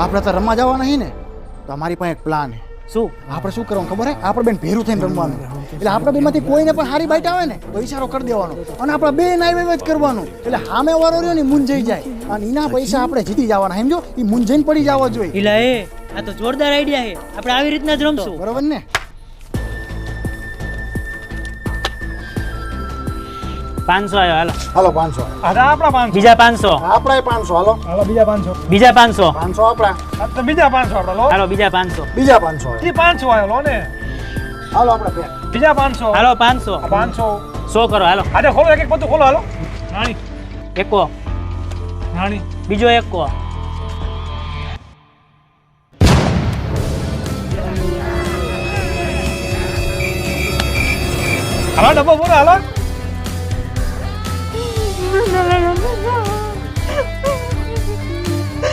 આપણે તો રમવા જવાના નહીં ને, તો અમારી પાસે એક પ્લાન છે. શું? આપણે શું કરવાનું ખબર હે? આપણે બેન ભેરું થઈને રમવાનું. એટલે આપણે બેમાંથી કોઈને પણ હારી બાઈટ આવે ને તો ઈશારો કરી દેવાનો અને આપણે બે નાઈ જ કરવાનું. એટલે સામે વાળો રહ્યો ને મૂંઝાઈ જાય અને એના પૈસા આપણે જીતી જવાના. સમજો? એ મૂંઝાઈને પડી જવા જોઈએ. ઇલા એ આ તો જોરદાર આઈડિયા છે. આપણે આવી રીતના જ રમશું. બરોબર ને? 500 આવ્યો હાલો. હાલો 500. અરે આપણા 500. બીજા 500. આપણા 500. હાલો હાલો બીજા 500. બીજા 500. 500 આપણા. આ તો બીજા 500 આપડા લો. હાલો બીજા 500. બીજા 500. ઈ 500 આયો લો ને. હાલો આપણે બે. બીજા 500. હાલો 500. આ 500. 100 કરો હાલો. આજે ખોલો એક એક બધું ખોલો હાલો. રાણી એકો. રાણી બીજો એકો. હાલો ડબ્બો પૂરો હાલો.